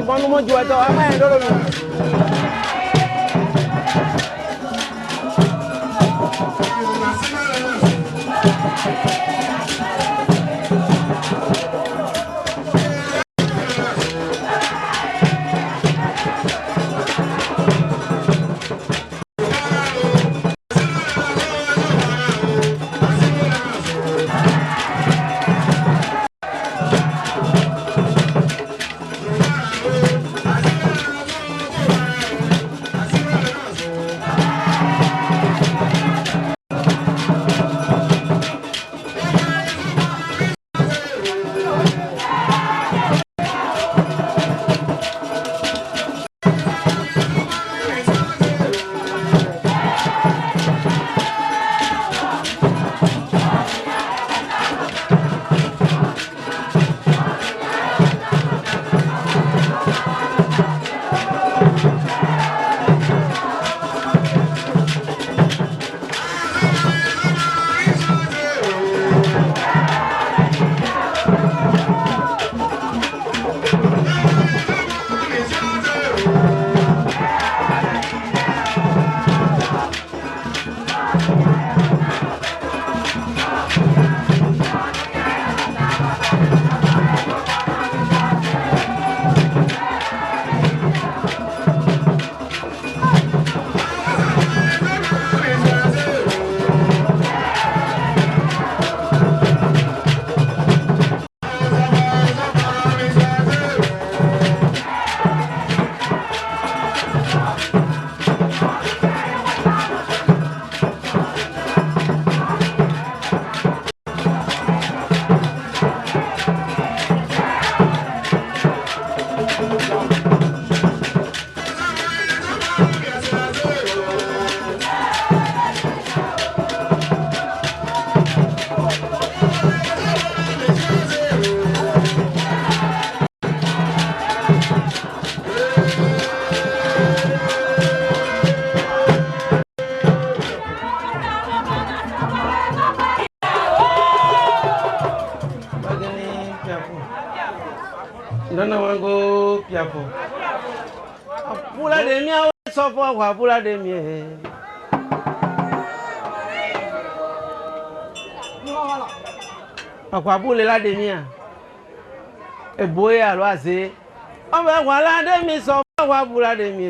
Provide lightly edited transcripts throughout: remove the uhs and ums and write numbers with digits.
quando mo jual tu, apa yang dulu? Nana wango piafo. Pula de mia so fo wa pula de mi. Akwa pula la de mia. E boya lo ase. O be wa la de mi so fo wa pula de mi.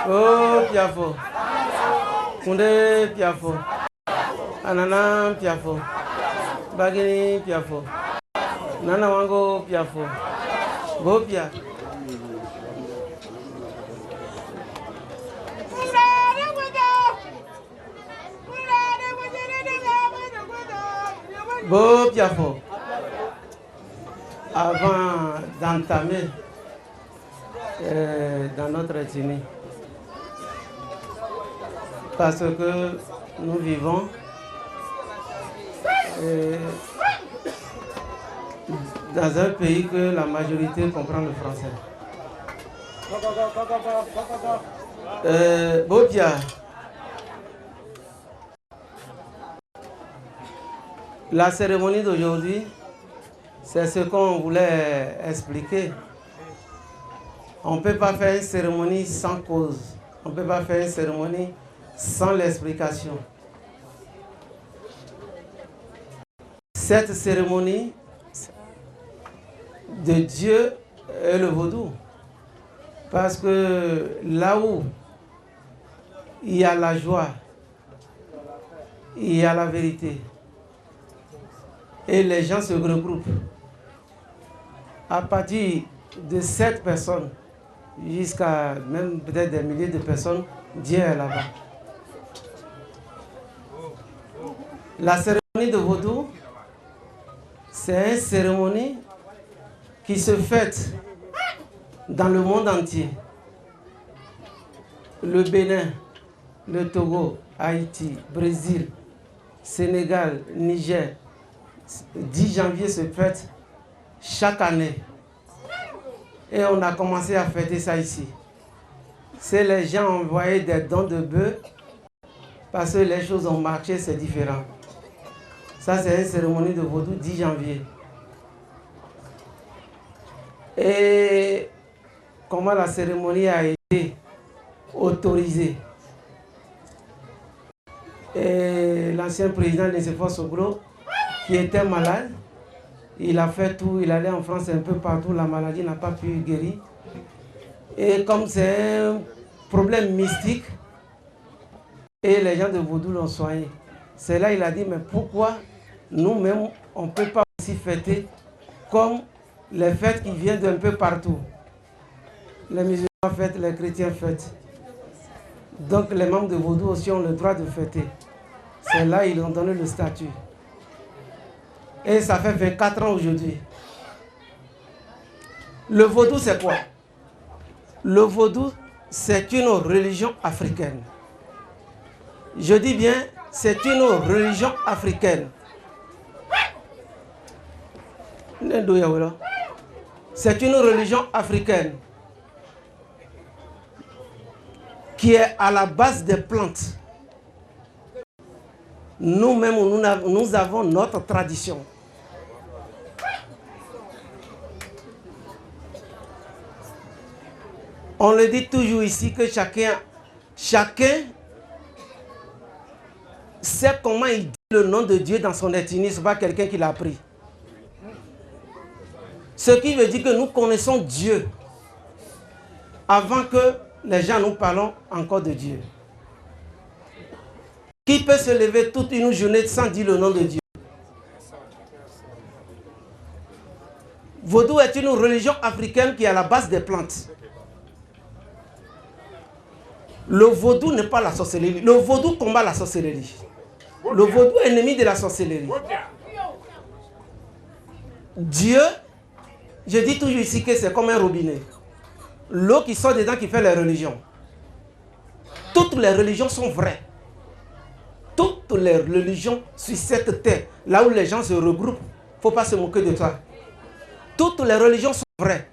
Oh, Piafo. Koundé Piafo. Anana Piafo. Bagini Piafo. Nana Wango Piafo. Go Pia. Go Piafo. Avant d'entamer dans notre ethnie, parce que nous vivons dans un pays que la majorité comprend le français. Bopia, la cérémonie d'aujourd'hui, c'est ce qu'on voulait expliquer. On ne peut pas faire une cérémonie sans cause. On ne peut pas faire une cérémonie sans l'explication. Cette cérémonie de Dieu est le vaudou. Parce que là où il y a la joie, il y a la vérité. Et les gens se regroupent. À partir de 7 personnes, jusqu'à même peut-être des milliers de personnes, Dieu est là-bas. La cérémonie de vaudou, c'est une cérémonie qui se fête dans le monde entier. Le Bénin, le Togo, Haïti, Brésil, Sénégal, Niger. 10 janvier se fête chaque année. Et on a commencé à fêter ça ici. C'est les gens ont envoyé des dons de bœufs parce que les choses ont marché, c'est différent. Ça, c'est une cérémonie de vaudou 10 janvier. Et comment la cérémonie a été autorisée. Et l'ancien président Nicéphore Soglo, qui était malade, il a fait tout, il allait en France un peu partout, la maladie n'a pas pu guérir. Et comme c'est un problème mystique, et les gens de Vaudou l'ont soigné. C'est là qu'il a dit, mais pourquoi nous-mêmes, on ne peut pas aussi fêter comme les fêtes qui viennent d'un peu partout. Les musulmans fêtent, les chrétiens fêtent. Donc les membres de Vaudou aussi ont le droit de fêter. C'est là qu'ils ont donné le statut. Et ça fait 24 ans aujourd'hui. Le vaudou, c'est quoi? Le vaudou, c'est une religion africaine. Je dis bien, c'est une religion africaine. C'est une religion africaine qui est à la base des plantes. Nous-mêmes, nous avons notre tradition. On le dit toujours ici que chacun sait comment il dit le nom de Dieu dans son ethnie, ce n'est pas quelqu'un qui l'a appris. Ce qui veut dire que nous connaissons Dieu avant que les gens nous parlons encore de Dieu. Qui peut se lever toute une journée sans dire le nom de Dieu? Vaudou est une religion africaine qui est à la base des plantes. Le vaudou n'est pas la sorcellerie. Le vaudou combat la sorcellerie. Le vaudou est ennemi de la sorcellerie. Dieu, je dis toujours ici que c'est comme un robinet. L'eau qui sort dedans qui fait les religions. Toutes les religions sont vraies. Toutes les religions sur cette terre, là où les gens se regroupent, il ne faut pas se moquer de toi. Toutes les religions sont vraies.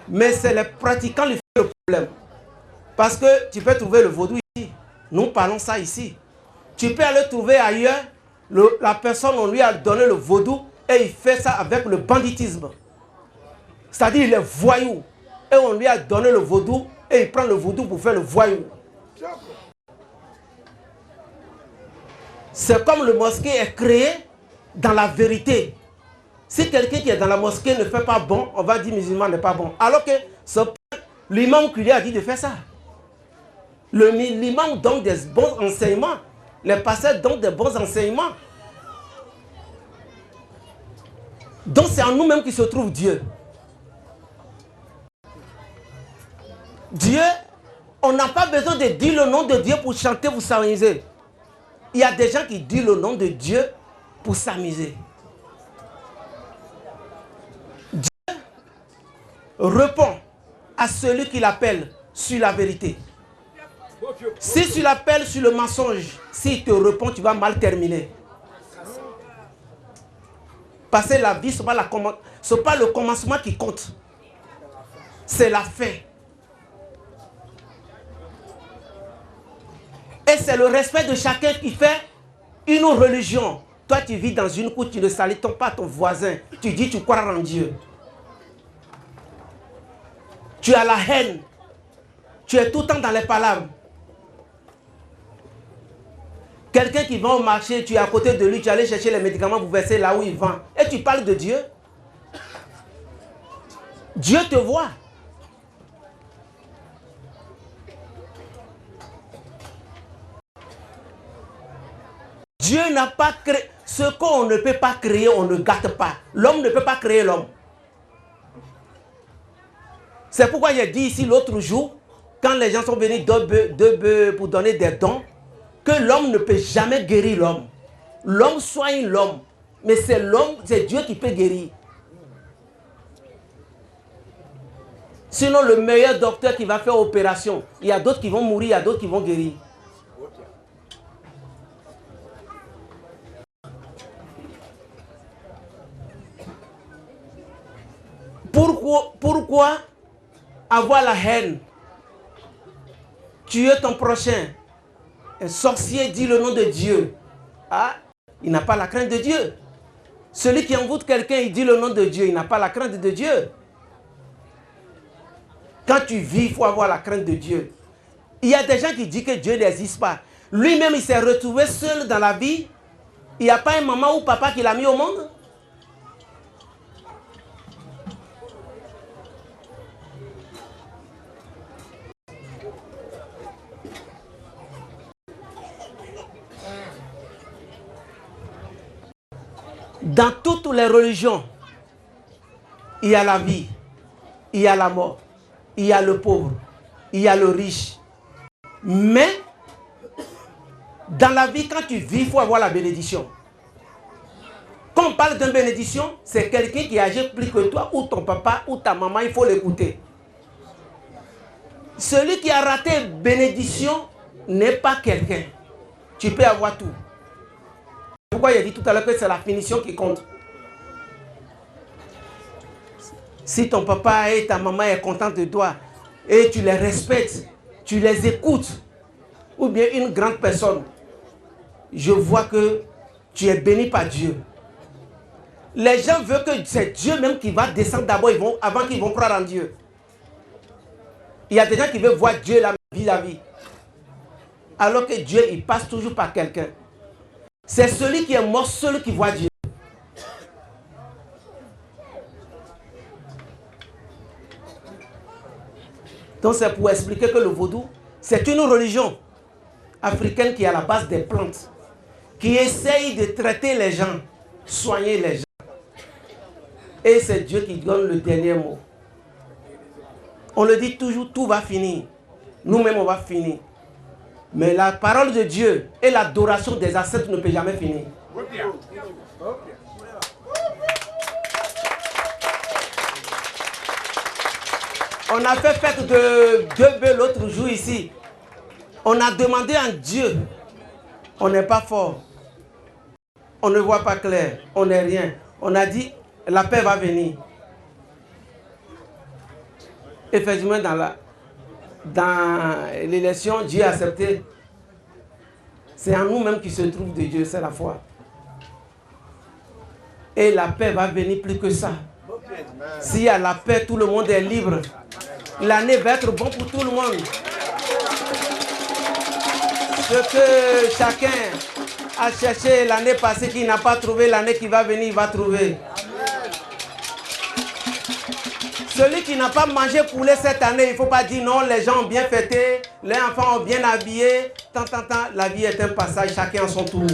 Mais c'est les pratiquants qui font le problème. Parce que tu peux trouver le vaudou ici. Nous parlons ça ici. Tu peux aller trouver ailleurs. La personne, on lui a donné le vaudou et il fait ça avec le banditisme. C'est-à-dire il est voyou. Et on lui a donné le vaudou et il prend le vaudou pour faire le voyou. C'est comme le mosquée est créé dans la vérité. Si quelqu'un qui est dans la mosquée ne fait pas bon, on va dire musulman n'est pas bon. Alors que l'imam qui lui a dit de faire ça. L'imam donne des bons enseignements. Les pasteurs donnent des bons enseignements. Donc c'est en nous-mêmes qui se trouve Dieu. Dieu, on n'a pas besoin de dire le nom de Dieu pour chanter, pour s'amuser. Il y a des gens qui disent le nom de Dieu pour s'amuser. Dieu répond à celui qui l'appelle sur la vérité. Si tu l'appelles sur le mensonge, s'il te répond, tu vas mal terminer. Parce que la vie, ce n'est pas le commencement qui compte. C'est la fin. Et c'est le respect de chacun qui fait une religion. Toi, tu vis dans une cour, tu ne salis pas ton voisin. Tu dis, tu crois en Dieu. Tu as la haine. Tu es tout le temps dans les palabres. Quelqu'un qui va au marché, tu es à côté de lui, tu es allé chercher les médicaments pour verser là où il vend. Et tu parles de Dieu. Dieu te voit. Dieu n'a pas créé. Ce qu'on ne peut pas créer, on ne gâte pas. L'homme ne peut pas créer l'homme. C'est pourquoi j'ai dit ici l'autre jour, quand les gens sont venus deux bœufs pour donner des dons, que l'homme ne peut jamais guérir l'homme. L'homme soigne l'homme. Mais c'est l'homme, c'est Dieu qui peut guérir. Sinon, le meilleur docteur qui va faire opération, il y a d'autres qui vont mourir, il y a d'autres qui vont guérir. Pourquoi avoir la haine? Tuer ton prochain. Un sorcier dit le nom de Dieu. Ah, il n'a pas la crainte de Dieu. Celui qui envoûte quelqu'un, il dit le nom de Dieu. Il n'a pas la crainte de Dieu. Quand tu vis, il faut avoir la crainte de Dieu. Il y a des gens qui disent que Dieu n'existe pas. Lui-même, il s'est retrouvé seul dans la vie. Il n'y a pas un maman ou papa qui l'a mis au monde. Dans toutes les religions, il y a la vie, il y a la mort, il y a le pauvre, il y a le riche. Mais, dans la vie, quand tu vis, il faut avoir la bénédiction. Quand on parle d'une bénédiction, c'est quelqu'un qui agit plus que toi, ou ton papa, ou ta maman, il faut l'écouter. Celui qui a raté bénédiction n'est pas quelqu'un. Tu peux avoir tout. Pourquoi j'ai dit tout à l'heure que c'est la finition qui compte. Si ton papa et ta maman sont contents de toi et tu les respectes, tu les écoutes, ou bien une grande personne, je vois que tu es béni par Dieu. Les gens veulent que c'est Dieu même qui va descendre d'abord avant qu'ils vont croire en Dieu. Il y a des gens qui veulent voir Dieu la vie. Alors que Dieu, il passe toujours par quelqu'un. C'est celui qui est mort seul qui voit Dieu. Donc c'est pour expliquer que le vaudou, c'est une religion africaine qui est à la base des plantes, qui essaye de traiter les gens, soigner les gens. Et c'est Dieu qui donne le dernier mot. On le dit toujours, tout va finir. Nous-mêmes, on va finir. Mais la parole de Dieu et l'adoration des ancêtres ne peut jamais finir. On a fait fête de 2 bœufs l'autre jour ici. On a demandé à Dieu. On n'est pas fort. On ne voit pas clair. On n'est rien. On a dit, la paix va venir. Effectivement, dans l'élection, Dieu a accepté. C'est en nous-mêmes qui se trouve de Dieu, c'est la foi. Et la paix va venir plus que ça. S'il y a la paix, tout le monde est libre. L'année va être bonne pour tout le monde. Ce que chacun a cherché l'année passée, qu'il n'a pas trouvé, l'année qui va venir, il va trouver. Celui qui n'a pas mangé poulet cette année, il ne faut pas dire non, les gens ont bien fêté, les enfants ont bien habillé. Tant, la vie est un passage, chacun à son tour.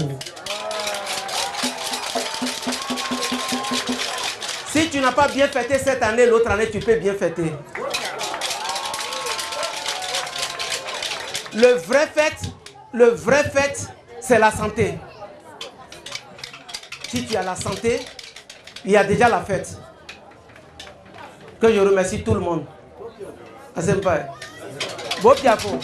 Si tu n'as pas bien fêté cette année, l'autre année, tu peux bien fêter. Le vrai fait, c'est la santé. Si tu as la santé, il y a déjà la fête. Que je remercie tout le monde. Asempai. Bopiafo.